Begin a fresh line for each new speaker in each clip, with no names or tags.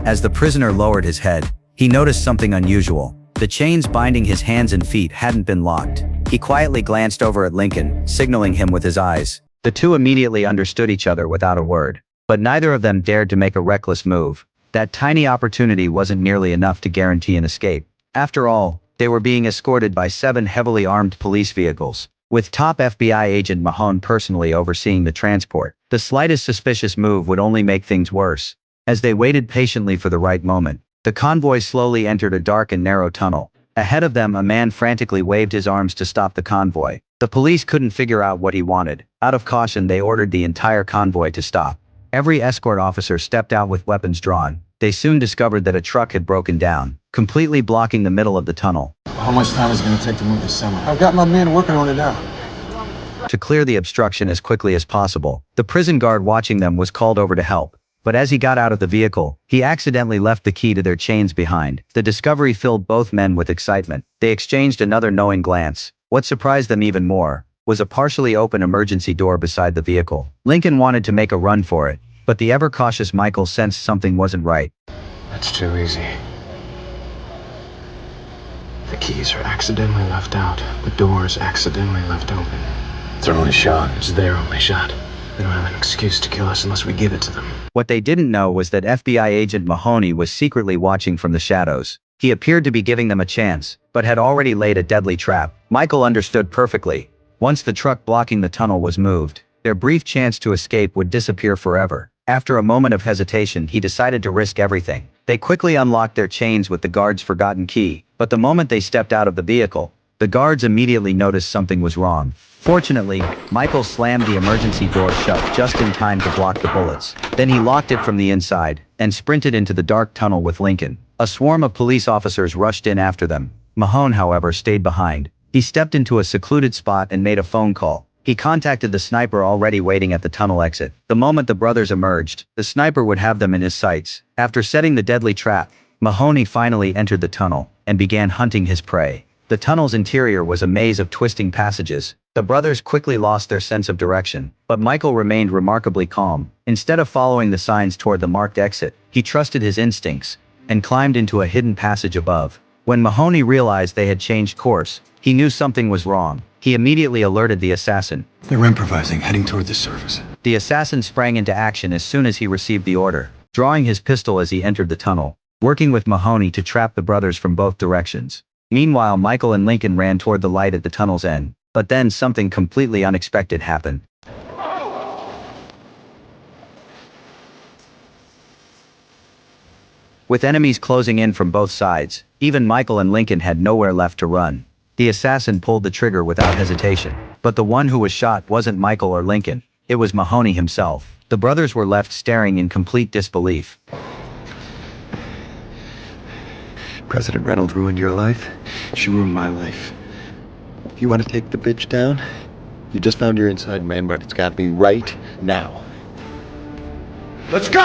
As the prisoner lowered his head, he noticed something unusual. The chains binding his hands and feet hadn't been locked. He quietly glanced over at Lincoln, signaling him with his eyes. The two immediately understood each other without a word. But neither of them dared to make a reckless move. That tiny opportunity wasn't nearly enough to guarantee an escape. After all, they were being escorted by 7 heavily armed police vehicles, with top FBI agent Mahone personally overseeing the transport. The slightest suspicious move would only make things worse. As they waited patiently for the right moment, the convoy slowly entered a dark and narrow tunnel. Ahead of them, a man frantically waved his arms to stop the convoy. The police couldn't figure out what he wanted. Out of caution, they ordered the entire convoy to stop. Every escort officer stepped out with weapons drawn. They soon discovered that a truck had broken down, completely blocking the middle of the tunnel.
How much time is it going to take to move this semi? I've got my men working on it now.
To clear the obstruction as quickly as possible, the prison guard watching them was called over to help. But as he got out of the vehicle, he accidentally left the key to their chains behind. The discovery filled both men with excitement. They exchanged another knowing glance. What surprised them even more was a partially open emergency door beside the vehicle. Lincoln wanted to make a run for it, but the ever-cautious Michael sensed something wasn't right.
That's too easy. The keys are accidentally left out. The door's accidentally left open. It's our only shot. It's their only shot. They don't have an excuse to kill us unless we give it to them.
What they didn't know was that FBI agent Mahoney was secretly watching from the shadows. He appeared to be giving them a chance, but had already laid a deadly trap. Michael understood perfectly. Once the truck blocking the tunnel was moved, their brief chance to escape would disappear forever. After a moment of hesitation, he decided to risk everything. They quickly unlocked their chains with the guard's forgotten key, but the moment they stepped out of the vehicle, the guards immediately noticed something was wrong. Fortunately, Michael slammed the emergency door shut just in time to block the bullets. Then he locked it from the inside and sprinted into the dark tunnel with Lincoln. A swarm of police officers rushed in after them. Mahone, however, stayed behind. He stepped into a secluded spot and made a phone call. He contacted the sniper already waiting at the tunnel exit. The moment the brothers emerged, the sniper would have them in his sights. After setting the deadly trap, Mahoney finally entered the tunnel and began hunting his prey. The tunnel's interior was a maze of twisting passages. The brothers quickly lost their sense of direction, but Michael remained remarkably calm. Instead of following the signs toward the marked exit, he trusted his instincts and climbed into a hidden passage above. When Mahoney realized they had changed course, he knew something was wrong. He immediately alerted the assassin.
They're improvising, heading toward the surface.
The assassin sprang into action as soon as he received the order, drawing his pistol as he entered the tunnel, working with Mahoney to trap the brothers from both directions. Meanwhile, Michael and Lincoln ran toward the light at the tunnel's end. But then something completely unexpected happened. With enemies closing in from both sides, even Michael and Lincoln had nowhere left to run. The assassin pulled the trigger without hesitation. But the one who was shot wasn't Michael or Lincoln. It was Mahoney himself. The brothers were left staring in complete disbelief.
President Reynolds ruined your life. She ruined my life. You want to take the bitch down? You just found your inside man, but it's got to be right now.
Let's go!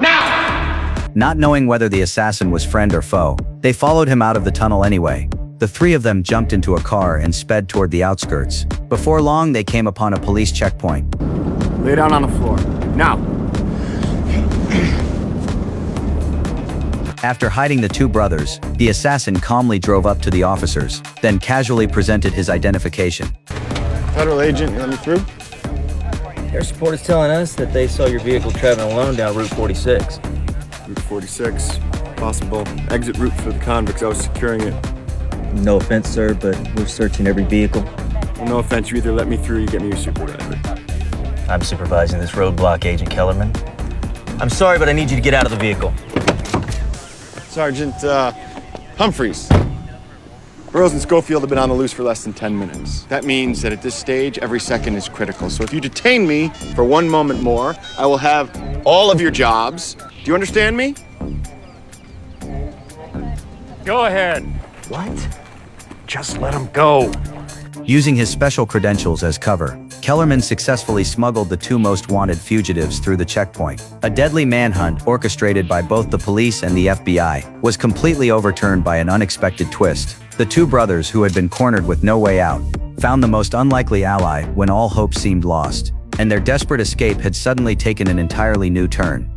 Now!
Not knowing whether the assassin was friend or foe, they followed him out of the tunnel anyway. The three of them jumped into a car and sped toward the outskirts. Before long, they came upon a police checkpoint.
Lay down on the floor. Now!
After hiding the two brothers, the assassin calmly drove up to the officers, then casually presented his identification.
Federal agent, you let me through?
Air support is telling us that they saw your vehicle traveling alone down Route 46.
Route 46, possible exit route for the convicts. I was securing it.
No offense, sir, but we're searching every vehicle.
Well, no offense, you either let me through or you get me your supervisor.
I'm supervising this roadblock, Agent Kellerman. I'm sorry, but I need you to get out of the vehicle.
Sergeant, Humphreys. Burroughs and Schofield have been on the loose for less than 10 minutes. That means that at this stage, every second is critical. So if you detain me for 1 moment more, I will have all of your jobs. Do you understand me?
Go ahead.
What? Just let him go.
Using his special credentials as cover, Kellerman successfully smuggled the two most wanted fugitives through the checkpoint. A deadly manhunt orchestrated by both the police and the FBI was completely overturned by an unexpected twist. The two brothers, who had been cornered with no way out, found the most unlikely ally when all hope seemed lost, and their desperate escape had suddenly taken an entirely new turn.